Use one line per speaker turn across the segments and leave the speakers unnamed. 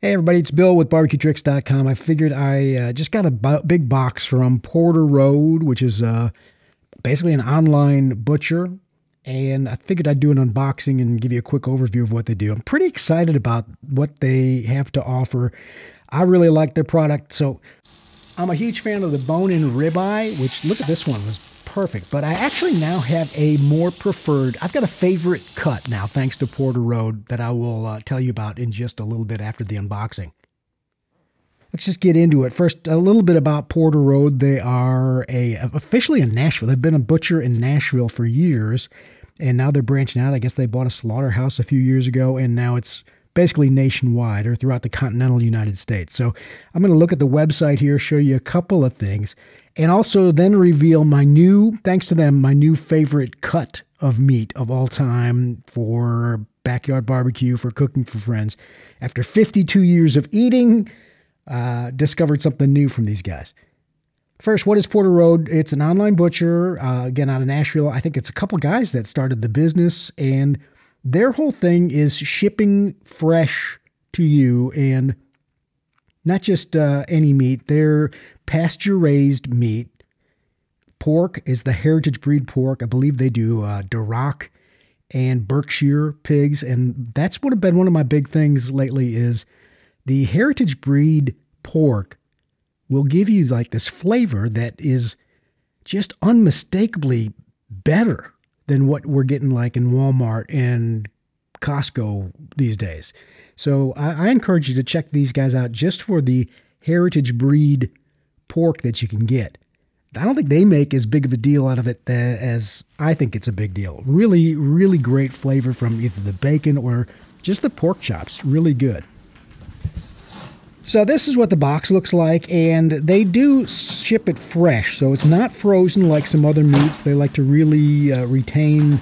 Hey everybody, it's Bill with BBQTricks.com. I figured I just got a big box from Porter Road, which is basically an online butcher, and I figured I'd do an unboxing and give you a quick overview of what they do. I'm pretty excited about what they have to offer. I really like their product, so I'm a huge fan of the bone-in ribeye, which, look at this one, was perfect. But I actually now have a more preferred, I've got a favorite cut now, thanks to Porter Road, that I will tell you about in just a little bit after the unboxing. Let's just get into it. First, a little bit about Porter Road. They are officially in Nashville. They've been a butcher in Nashville for years, and now they're branching out. I guess they bought a slaughterhouse a few years ago, and now it's basically nationwide or throughout the continental United States. So I'm going to look at the website here, show you a couple of things, and also then reveal my new, thanks to them, my new favorite cut of meat of all time for backyard barbecue, for cooking for friends. After 52 years of eating, discovered something new from these guys. First, what is Porter Road? It's an online butcher, again, out of Nashville. I think it's a couple guys that started the business, and their whole thing is shipping fresh to you, and not just any meat. They're pasture-raised meat. Pork is the heritage breed pork. I believe they do Duroc and Berkshire pigs, and that's what have been one of my big things lately is the heritage breed pork will give you like this flavor that is just unmistakably better than what we're getting like in Walmart and Costco these days. So I encourage you to check these guys out just for the heritage breed pork that you can get. I don't think they make as big of a deal out of it as I think it's a big deal. Really, really great flavor from either the bacon or just the pork chops. Really good. So this is what the box looks like, and they do ship it fresh, so it's not frozen like some other meats. They like to really retain,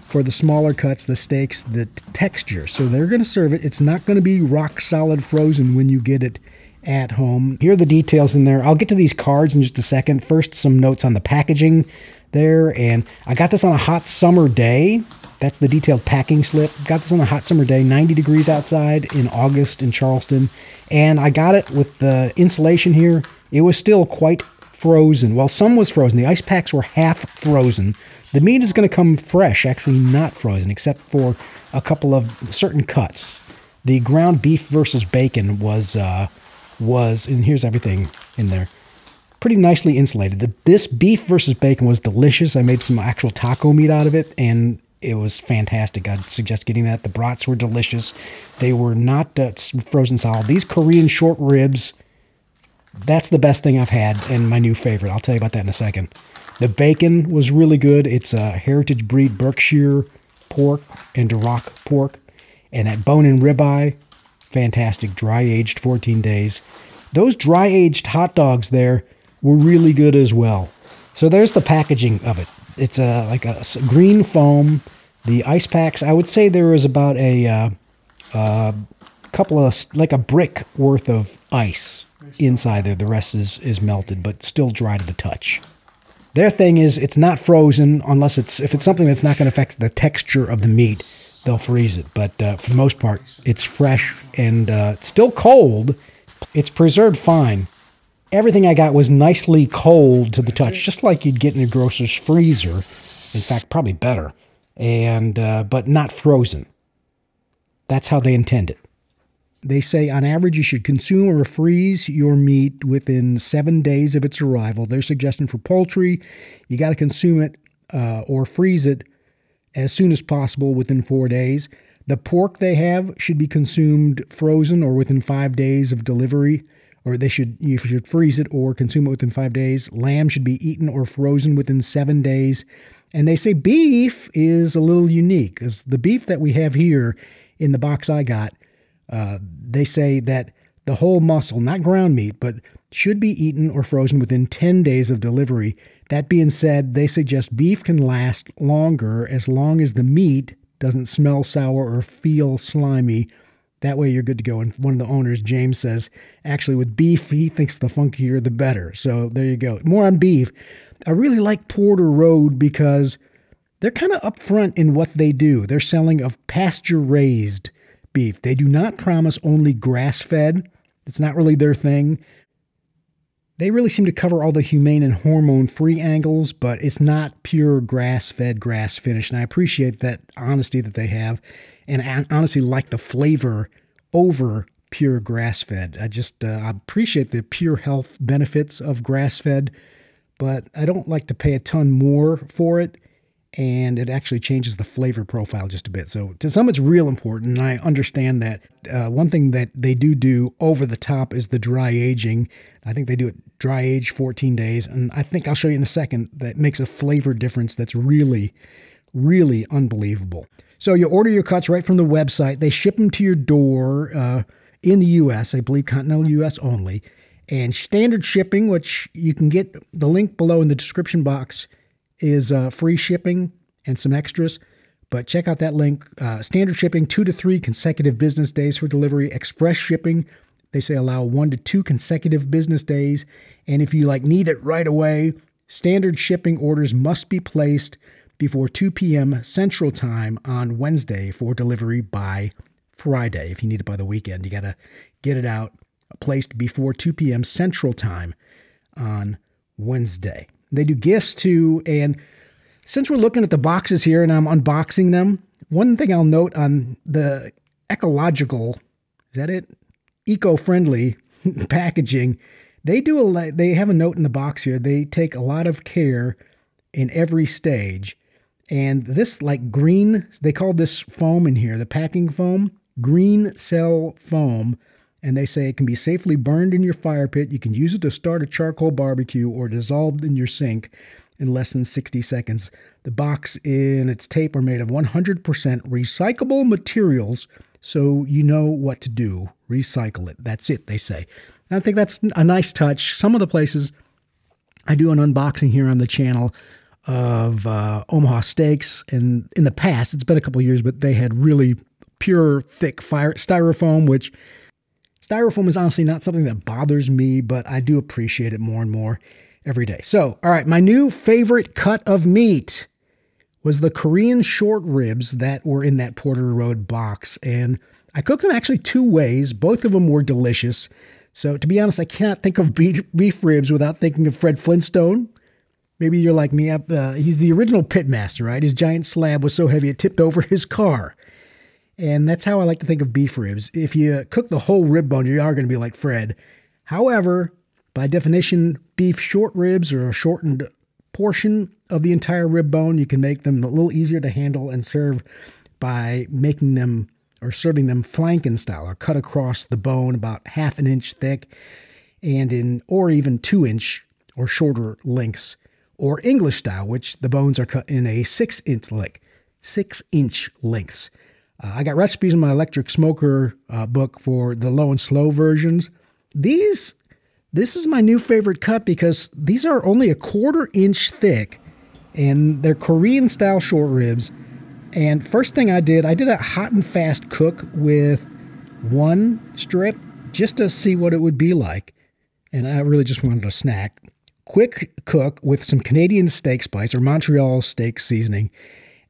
for the smaller cuts, the steaks, the texture. So they're going to serve it. It's not going to be rock solid frozen when you get it at home. Here are the details in there. I'll get to these cards in just a second. First, some notes on the packaging there, and I got this on a hot summer day. That's the detailed packing slip. Got this on a hot summer day, 90 degrees outside in August in Charleston. And I got it with the insulation here. It was still quite frozen. Well, some was frozen. The ice packs were half frozen. The meat is going to come fresh, actually not frozen, except for a couple of certain cuts. The ground beef versus bacon was, and here's everything in there, pretty nicely insulated. This beef versus bacon was delicious. I made some actual taco meat out of it, and it was fantastic. I'd suggest getting that. The brats were delicious. They were not frozen solid. These Korean short ribs, that's the best thing I've had and my new favorite. I'll tell you about that in a second. The bacon was really good. It's a heritage breed Berkshire pork and Duroc pork. And that bone-in ribeye, fantastic. Dry-aged 14 days. Those dry-aged hot dogs there were really good as well. So there's the packaging of it. It's like a green foam. The ice packs, I would say there was about a couple of, like a brick worth of ice inside there. The rest is melted, but still dry to the touch. Their thing is it's not frozen unless if it's something that's not going to affect the texture of the meat, they'll freeze it. But for the most part, it's fresh and it's still cold. It's preserved fine. Everything I got was nicely cold to the touch, just like you'd get in a grocer's freezer. In fact, probably better. And but not frozen. That's how they intend it. They say on average you should consume or freeze your meat within 7 days of its arrival. Their suggestion for poultry, you got to consume it or freeze it as soon as possible within 4 days. The pork they have should be consumed frozen or within 5 days of delivery. Or you should freeze it or consume it within 5 days. Lamb should be eaten or frozen within 7 days. And they say beef is a little unique, because the beef that we have here in the box I got, they say that the whole muscle, not ground meat, but should be eaten or frozen within 10 days of delivery. That being said, they suggest beef can last longer as long as the meat doesn't smell sour or feel slimy. That way you're good to go. And one of the owners, James, says, actually with beef, he thinks the funkier the better. So there you go. More on beef. I really like Porter Road because they're kind of upfront in what they do. They're selling of pasture-raised beef. They do not promise only grass-fed. It's not really their thing. They really seem to cover all the humane and hormone-free angles, but it's not pure grass-fed, grass-finished. And I appreciate that honesty that they have. And I honestly like the flavor over pure grass-fed. I appreciate the pure health benefits of grass-fed, but I don't like to pay a ton more for it. And it actually changes the flavor profile just a bit. So to some, it's real important, and I understand that. One thing that they do over the top is the dry aging. I think they do it dry age 14 days, and I think I'll show you in a second that makes a flavor difference that's really, really unbelievable. So you order your cuts right from the website. They ship them to your door in the U.S., I believe continental U.S. only, and standard shipping, which you can get the link below in the description box, is free shipping and some extras, but check out that link. Standard shipping, 2 to 3 consecutive business days for delivery. Express shipping, they say allow 1 to 2 consecutive business days. And if you need it right away, standard shipping orders must be placed before 2 p.m. Central Time on Wednesday for delivery by Friday. If you need it by the weekend, you got to get it out placed before 2 p.m. Central Time on Wednesday. They do gifts too, and since we're looking at the boxes here and I'm unboxing them, one thing I'll note on the ecological, is that it? Eco-friendly packaging, they have a note in the box here. They take a lot of care in every stage, and this green, they call this foam in here, the packing foam, green cell foam. And they say it can be safely burned in your fire pit. You can use it to start a charcoal barbecue or dissolved in your sink in less than 60 seconds. The box and its tape are made of 100% recyclable materials, so you know what to do. Recycle it. That's it, they say. And I think that's a nice touch. Some of the places I do an unboxing here on the channel of Omaha steaks, and in the past, it's been a couple of years, but they had really pure, thick styrofoam, which styrofoam is honestly not something that bothers me, but I do appreciate it more and more every day. So, all right, my new favorite cut of meat was the Korean short ribs that were in that Porter Road box. And I cooked them actually 2 ways. Both of them were delicious. So, to be honest, I cannot think of beef ribs without thinking of Fred Flintstone. Maybe you're like me. He's the original pitmaster, right? His giant slab was so heavy it tipped over his car. And that's how I like to think of beef ribs. If you cook the whole rib bone, you are going to be like Fred. However, by definition, beef short ribs are a shortened portion of the entire rib bone. You can make them a little easier to handle and serve by making them or serving them flanken style, or cut across the bone about 1/2 inch thick, and or even 2-inch or shorter lengths, or English style, which the bones are cut in a 6-inch lengths. I got recipes in my electric smoker book for the low and slow versions. This is my new favorite cut because these are only a 1/4 inch thick, and they're Korean style short ribs. And first thing I did a hot and fast cook with 1 strip just to see what it would be like. And I really just wanted a snack. Quick cook with some Canadian steak spice or Montreal steak seasoning,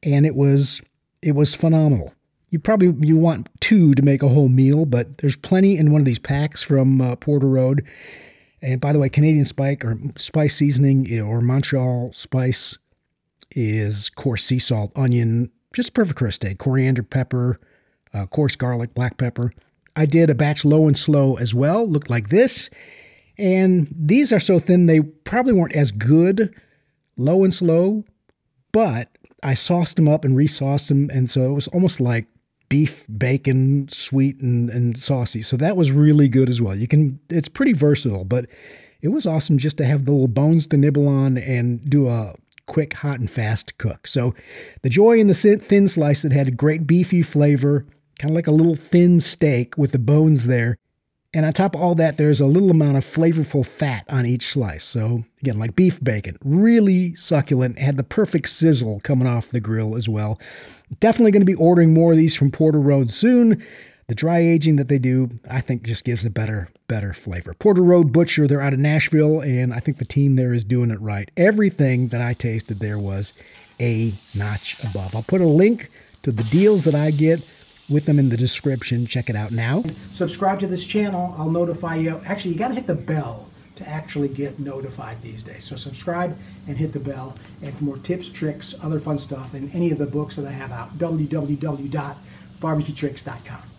and it was phenomenal. You want 2 to make a whole meal, but there's plenty in one of these packs from Porter Road. And by the way, Canadian spice seasoning or Montreal spice is coarse sea salt, onion, just perfect for a steak, coriander, pepper, coarse garlic, black pepper. I did a batch low and slow as well, looked like this. And these are so thin, they probably weren't as good low and slow, but I sauced them up and resauced them, and so it was almost like beef bacon, sweet and saucy. So that was really good as well. It's pretty versatile, but it was awesome just to have the little bones to nibble on and do a quick, hot and fast cook. So the joy in the thin slice that had a great beefy flavor, kind of like a little thin steak with the bones there. And on top of all that, there's a little amount of flavorful fat on each slice. So again, like beef bacon, really succulent, had the perfect sizzle coming off the grill as well. Definitely going to be ordering more of these from Porter Road soon. The dry aging that they do, I think, just gives a better flavor. Porter Road Butcher, they're out of Nashville, and I think the team there is doing it right. Everything that I tasted there was a notch above. I'll put a link to the deals that I get with them in the description. Check it out now. Subscribe to this channel. I'll notify you. Actually, you got to hit the bell to actually get notified these days. So subscribe and hit the bell. And for more tips, tricks, other fun stuff, and any of the books that I have out, www.barbecuetricks.com.